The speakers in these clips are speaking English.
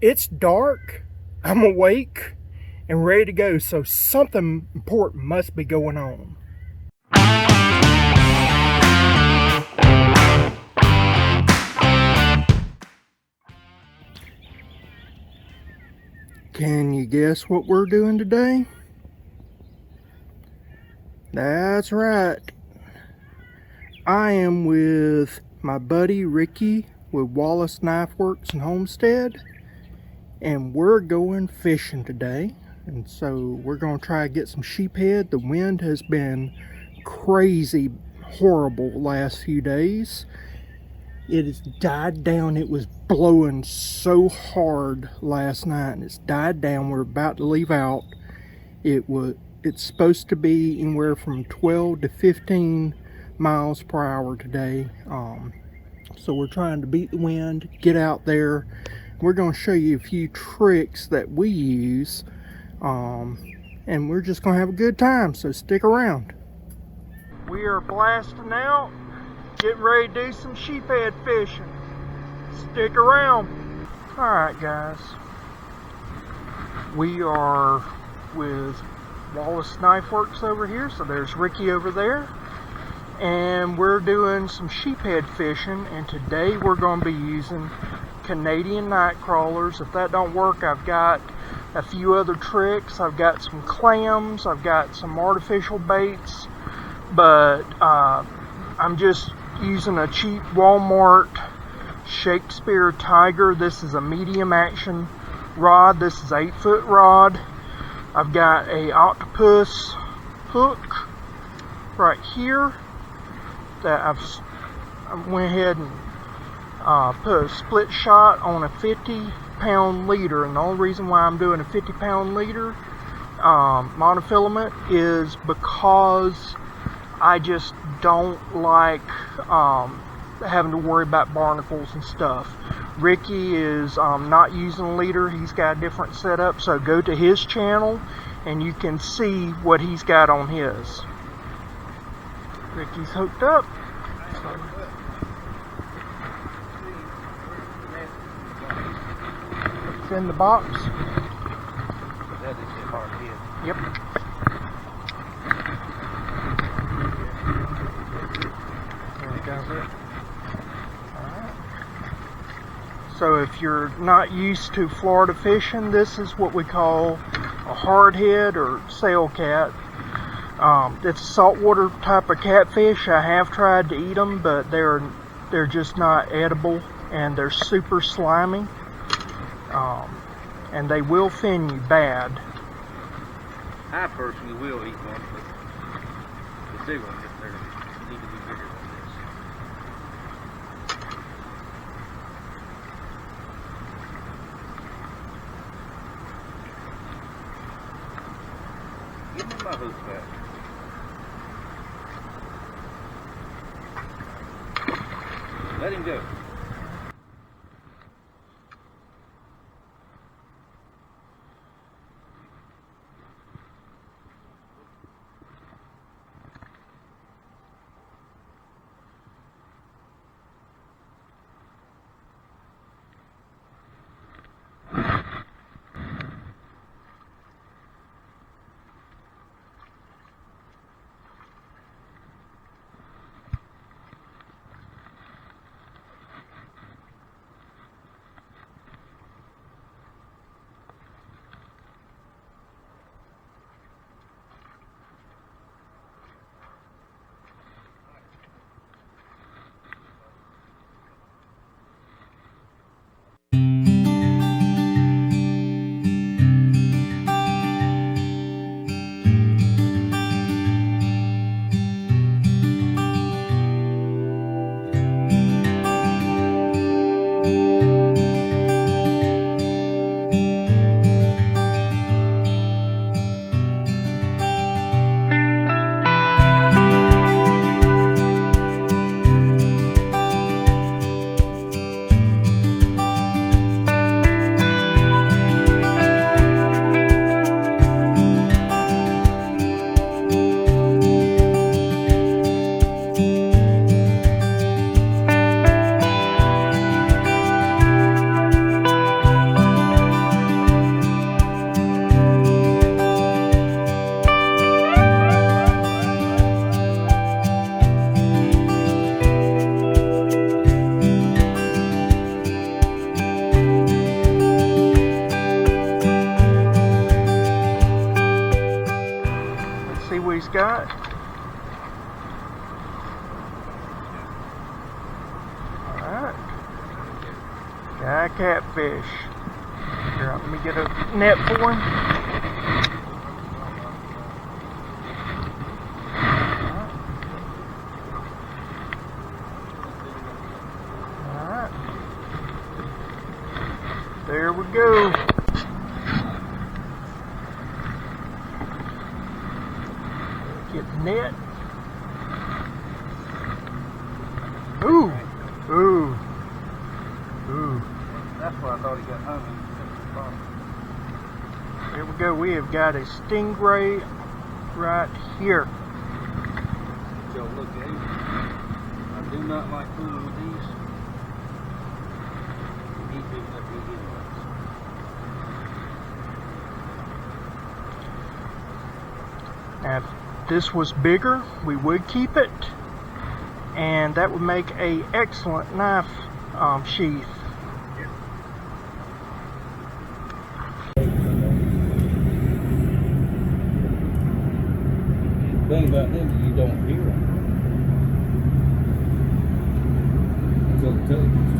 It's dark, I'm awake, and ready to go, so something important must be going on. Can you guess what we're doing today? That's right. I am with my buddy Ricky with Wallace Knifeworks and Homestead, and we're going fishing today. And so we're going to try to get some sheephead. The wind has been crazy horrible the last few days. It has died down. It was blowing so hard last night, and it's died down. We're about to leave out. It's supposed to be anywhere from 12 to 15 miles per hour today. So we're trying to beat the wind, get out there. We're going to show you a few tricks that we use, and we're just going to have a good time, so stick around. We are blasting out, getting ready to do some sheephead fishing. Stick around. Alright guys, we are with Wallace Knifeworks over here, so there's Ricky over there, and we're doing some sheephead fishing, and today we're going to be using Canadian night crawlers. If that don't work, I've got a few other tricks. I've got some clams, I've got some artificial baits, but I'm just using a cheap Walmart Shakespeare Tiger. This is a medium action rod. This is 8-foot rod. I've got a octopus hook right here that I went ahead and put a split shot on a 50-pound leader, and the only reason why I'm doing a 50-pound leader monofilament is because I just don't like having to worry about barnacles and stuff. Ricky is not using a leader. He's got a different setup, so go to his channel and you can see what he's got on his. Ricky's hooked up. It's in the box. That is a hard hit. Yep. There we go. Alright. So if you're not used to Florida fishing, this is what we call a hardhead or sail cat. It's a saltwater type of catfish. I have tried to eat them, but they're just not edible, and they're super slimy, and they will fin you bad. I personally will eat one, but the big ones, if they need to be bigger than this. Give me my hook back. Let him go. catfish. Here, let me get a net for him. Alright. There we go. Get the net. Ooh. Ooh. Ooh. That's why I thought he got hungry. There we go. We have got a stingray right here. Joe, look at him. I do not like fooling with these. He picked up his inlets. Now, if this was bigger, we would keep it, and that would make a excellent knife sheath. The thing about them is you don't hear them until the television.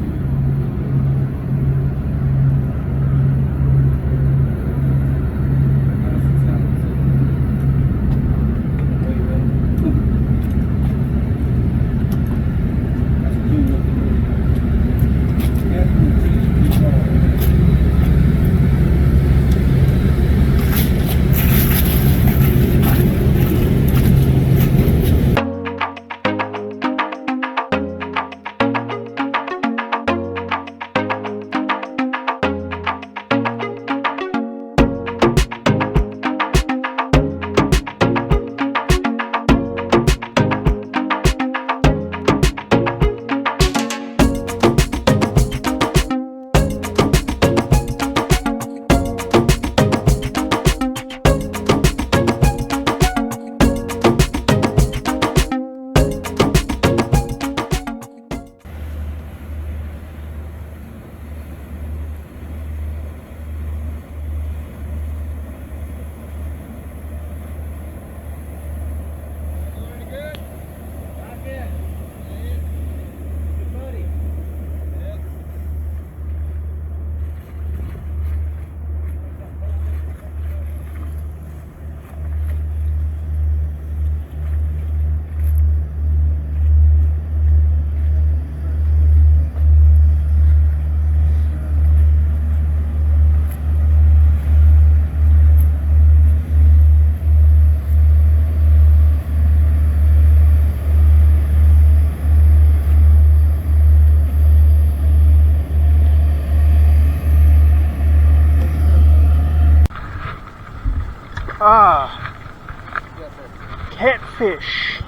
Catfish.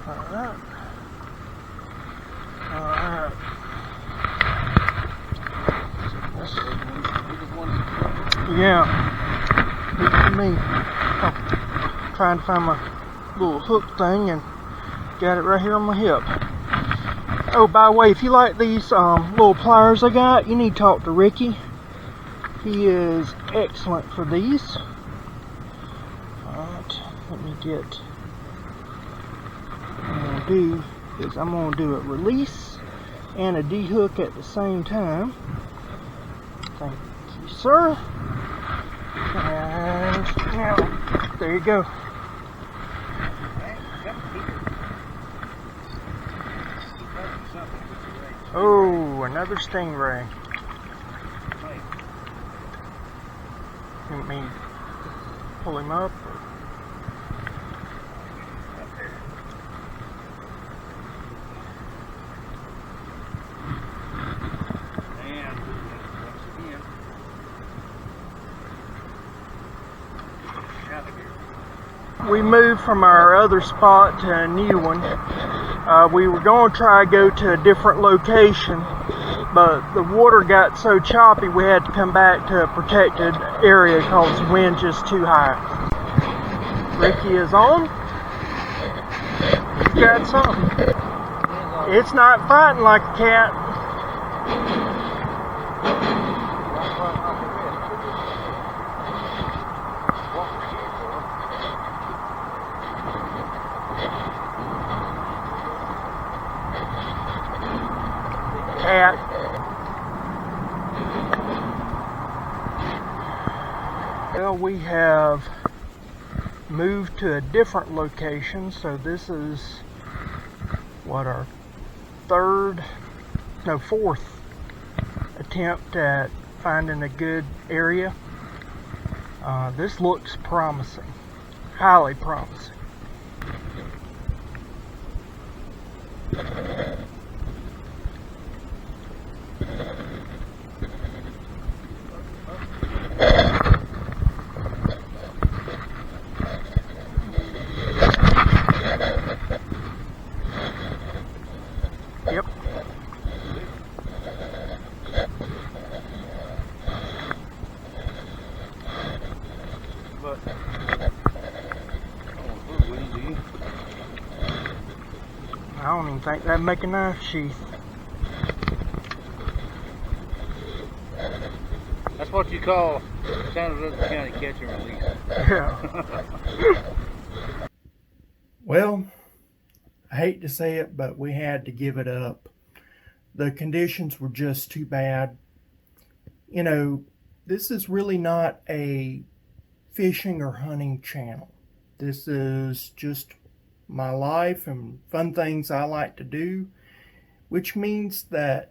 Alright. Alright. Yeah. Good for me. Oh, trying to find my little hook thing and got it right here on my hip. Oh, by the way, if you like these little pliers I got, you need to talk to Ricky. He is excellent for these. Alright, let me get what I'm going to do is I'm going to do a release and a de-hook at the same time. Thank you, sir. And now, there you go. Oh, another stingray. Let me pull him up. And once again, we moved from our other spot to a new one. We were going to try to go to a different location, but the water got so choppy we had to come back to a protected area because the wind just too high. Ricky is on. He's got something. It's not fighting like a cat. cat. Well, we have moved to a different location, so this is what, our fourth attempt at finding a good area. This looks promising, highly promising. Yep. But I don't even think that'd make a knife sheath. that's what you call San Jose County catch and release. Yeah. Well, I hate to say it, but we had to give it up. The conditions were just too bad. You know, this is really not a fishing or hunting channel. This is just my life and fun things I like to do, which means that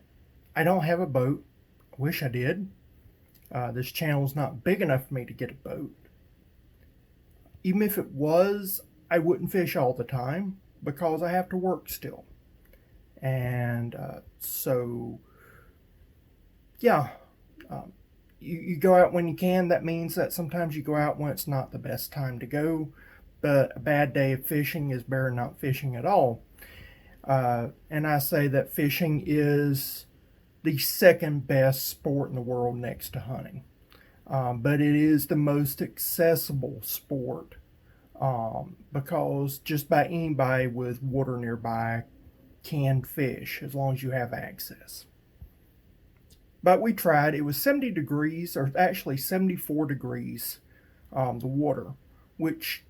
I don't have a boat. I wish I did. This channel is not big enough for me to get a boat. Even if it was, I wouldn't fish all the time because I have to work still. And so, yeah, you go out when you can. That means that sometimes you go out when it's not the best time to go, but a bad day of fishing is better than not fishing at all. And I say that fishing is the second best sport in the world next to hunting. But it is the most accessible sport because just about anybody with water nearby can fish as long as you have access. But we tried. It was 70 degrees, or actually 74 degrees, the water, which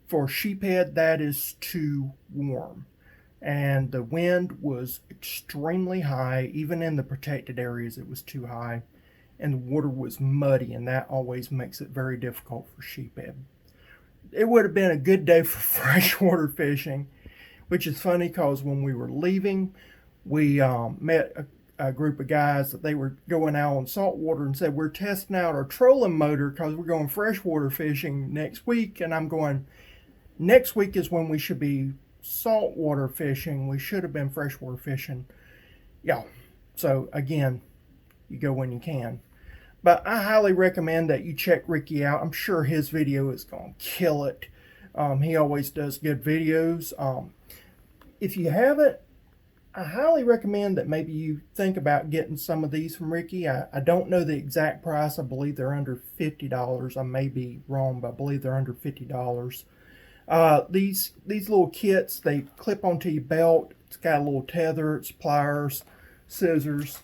for sheephead, that is too warm. And the wind was extremely high. Even in the protected areas, it was too high. And the water was muddy, and that always makes it very difficult for sheephead. It would have been a good day for freshwater fishing, which is funny because when we were leaving, we met a group of guys that they were going out on saltwater and said, we're testing out our trolling motor because we're going freshwater fishing next week. And I'm going, next week is when we should be saltwater fishing. We should have been freshwater fishing. Yeah. So again, you go when you can. But I highly recommend that you check Ricky out. I'm sure his video is going to kill it. He always does good videos. If you haven't, I highly recommend that maybe you think about getting some of these from Ricky. I don't know the exact price. I believe they're under $50. I may be wrong, but I believe they're under $50. These little kits, they clip onto your belt. It's got a little tether, it's pliers, scissors.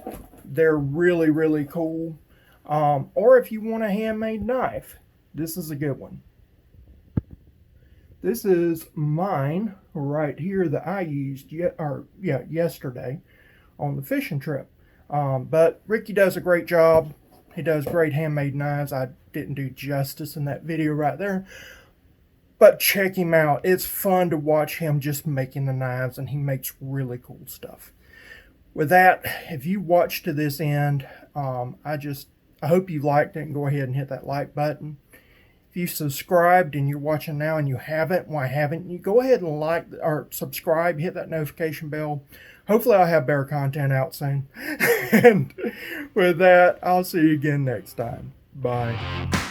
They're really, really cool. Or if you want a handmade knife, this is a good one. This is mine right here that I used yesterday on the fishing trip. But Ricky does a great job. He does great handmade knives. I didn't do justice in that video right there. But check him out. It's fun to watch him just making the knives, and he makes really cool stuff. With that, if you watched to this end, I hope you liked it, and go ahead and hit that like button. If you subscribed and you're watching now and you haven't, why haven't you? Go ahead and like or subscribe, hit that notification bell. Hopefully I'll have better content out soon. And with that, I'll see you again next time. Bye.